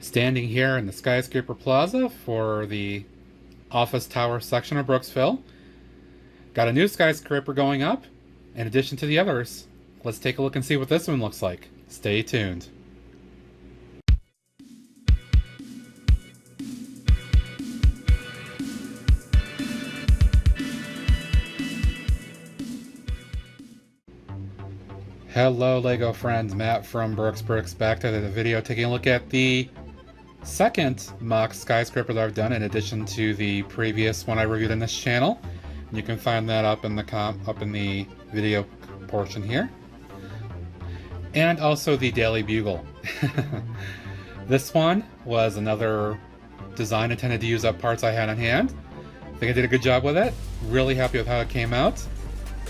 Standing here in the Skyscraper Plaza for the office tower section of Brooksville. Got a new skyscraper going up, in addition to the others. Let's take a look and see what this one looks like. Stay tuned. Hello LEGO friends, Matt from Brooks back to the video taking a look at the second MOC skyscraper that I've done in addition to the previous one I reviewed in this channel. You can find that up in the video portion here. And also the Daily Bugle. This one was another design intended to use up parts I had on hand. I think I did a good job with it. Really happy with how it came out.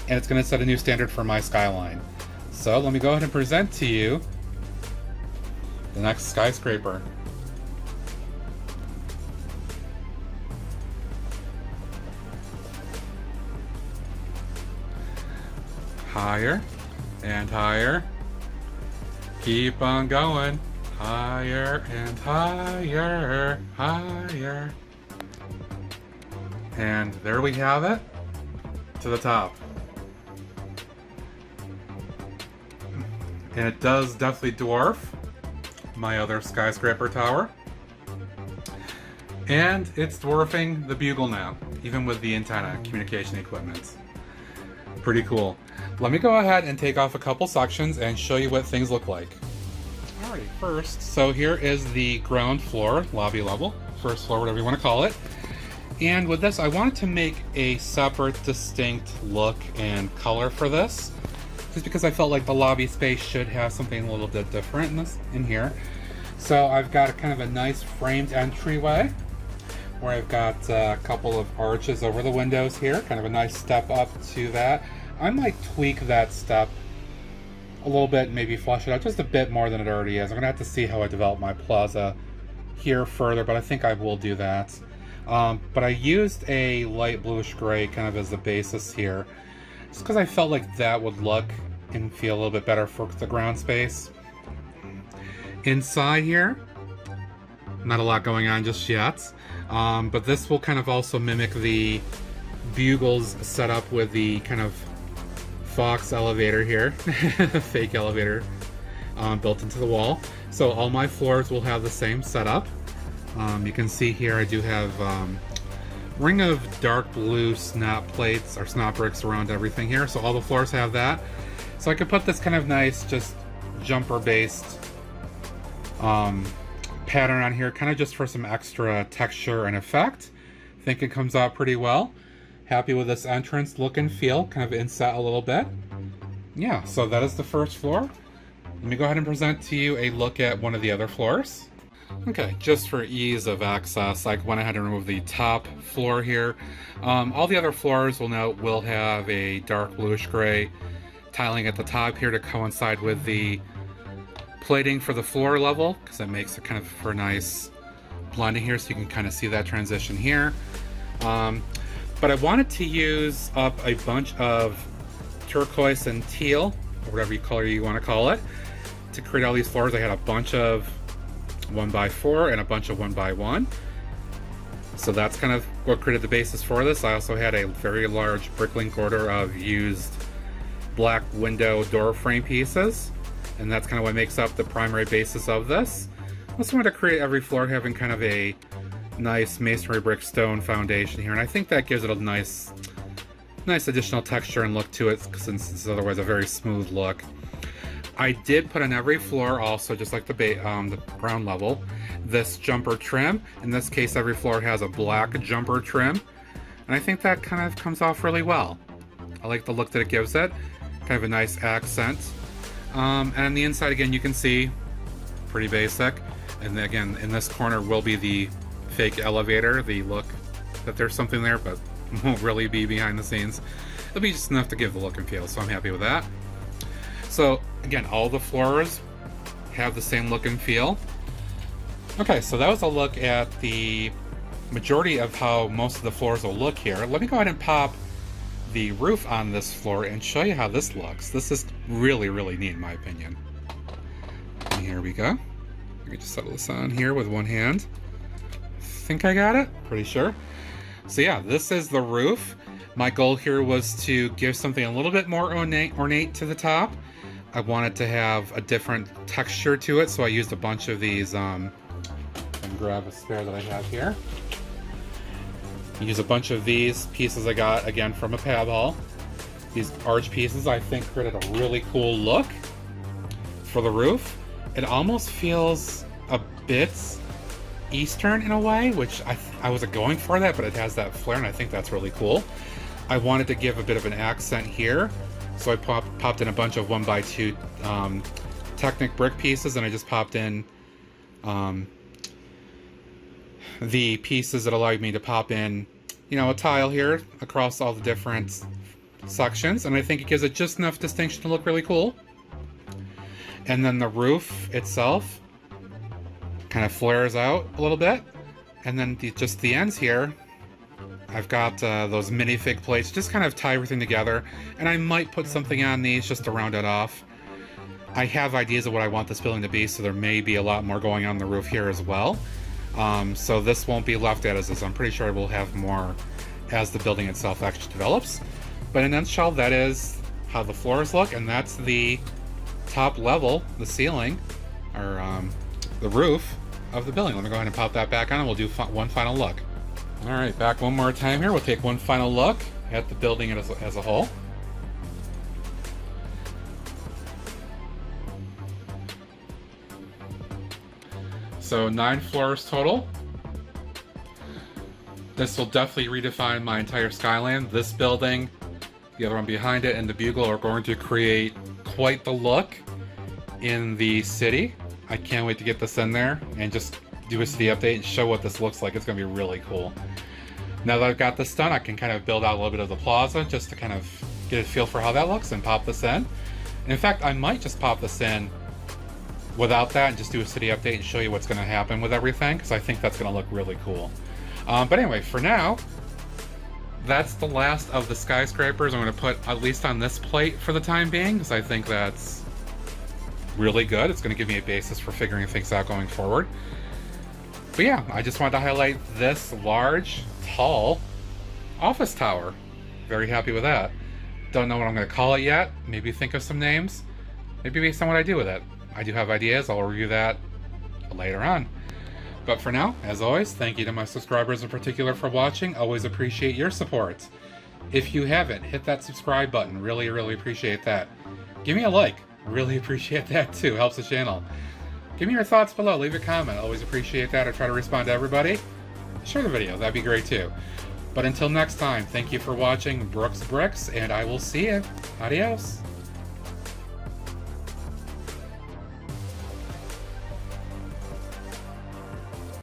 And it's going to set a new standard for my skyline. So let me go ahead and present to you the next skyscraper. Higher and higher. Keep on going. Higher and higher, higher. And there we have it, to the top. And it does definitely dwarf my other skyscraper tower. And it's dwarfing the Bugle now, even with the antenna communication equipment. Pretty cool. Let me go ahead and take off a couple sections and show you what things look like. Alrighty, first, so here is the ground floor, lobby level, first floor, whatever you want to call it. And with this, I wanted to make a separate, distinct look and color for this, just because I felt like the lobby space should have something a little bit different in here. So I've got a kind of a nice framed entryway, where I've got a couple of arches over the windows here, kind of a nice step up to that. I might tweak that step a little bit, maybe flush it out just a bit more than it already is. I'm gonna have to see how I develop my plaza here further, but I think I will do that. But I used a light bluish gray kind of as the basis here, just because I felt like that would look and feel a little bit better for the ground space. Inside here, not a lot going on just yet, but this will kind of also mimic the Bugle's setup with the kind of Fox elevator here, fake elevator built into the wall. So all my floors will have the same setup. You can see here I do have ring of dark blue snap plates or snap bricks around everything here, so all the floors have that. So I could put this kind of nice just jumper based pattern on here, kind of just for some extra texture and effect. I think it comes out pretty well. Happy with this entrance look and feel, kind of inset a little bit. Yeah, so that is the first floor. Let me go ahead and present to you a look at one of the other floors. Okay, just for ease of access, I went ahead and removed the top floor here. All the other floors will have a dark bluish gray tiling at the top here to coincide with the plating for the floor level, because it makes it kind of for a nice blending here, so you can kind of see that transition here. But I wanted to use up a bunch of turquoise and teal, or whatever color you want to call it, to create all these floors. I had a bunch of 1x4 and a bunch of 1x1. So that's kind of what created the basis for this. I also had a very large bricklink order of used black window door frame pieces, and that's kind of what makes up the primary basis of this. I also wanted to create every floor having kind of a nice masonry brick stone foundation here, and I think that gives it a nice additional texture and look to it, since it's otherwise a very smooth look. I did put on every floor also, just like the ground level, this jumper trim. In this case, every floor has a black jumper trim, and I think that kind of comes off really well. I like the look that it gives it, kind of a nice accent. And on the inside, again, you can see, pretty basic. And again, in this corner will be the fake elevator, the look that there's something there, but won't really be behind the scenes. It'll be just enough to give the look and feel, so I'm happy with that. So again, all the floors have the same look and feel. Okay, so that was a look at the majority of how most of the floors will look here. Let me go ahead and pop the roof on this floor and show you how this looks. This is really, really neat in my opinion. And here we go. Let me just settle this on here with one hand. I think I got it, pretty sure. So yeah, this is the roof. My goal here was to give something a little bit more ornate to the top. I wanted to have a different texture to it, so I used a bunch of these, and grab a spare that I have here. I use a bunch of these pieces I got, again, from a pab haul. These arch pieces, I think, created a really cool look for the roof. It almost feels a bit Eastern in a way, which I wasn't going for that, but it has that flair, and I think that's really cool. I wanted to give a bit of an accent here, so I popped in a bunch of 1x2 Technic brick pieces, and I just popped in the pieces that allowed me to pop in, you know, a tile here across all the different sections, and I think it gives it just enough distinction to look really cool. And then the roof itself kind of flares out a little bit, and then just the ends here, I've got those minifig plates, just kind of tie everything together, and I might put something on these just to round it off. I have ideas of what I want this building to be, so there may be a lot more going on the roof here as well. So this won't be left as is. I'm pretty sure we'll have more as the building itself actually develops. But in a nutshell, that is how the floors look, and that's the top level, the ceiling, or the roof of the building. Let me go ahead and pop that back on, and we'll do one final look. All right, back one more time here. We'll take one final look at the building as a whole. So 9 floors total. This will definitely redefine my entire skyline. This building, the other one behind it, and the Bugle are going to create quite the look in the city. I can't wait to get this in there and just do a city update and show what this looks like. It's going to be really cool. Now that I've got this done, I can kind of build out a little bit of the plaza just to kind of get a feel for how that looks and pop this in. And in fact, I might just pop this in without that and just do a city update and show you what's going to happen with everything, because I think that's going to look really cool. But anyway, for now, that's the last of the skyscrapers I'm going to put at least on this plate for the time being, because I think that's really good. It's going to give me a basis for figuring things out going forward. But yeah, I just wanted to highlight this large, tall office tower. Very happy with that. Don't know what I'm going to call it yet. Maybe think of some names. Maybe based on what I do with it. I do have ideas. I'll review that later on. But for now, as always, thank you to my subscribers in particular for watching. Always appreciate your support. If you haven't, hit that subscribe button. Really, really appreciate that. Give me a like. Really appreciate that too. Helps the channel. Give me your thoughts below. Leave a comment. Always appreciate that. I try to respond to everybody. Share the video. That'd be great too. But until next time, thank you for watching Brooks Bricks, and I will see you. Adios.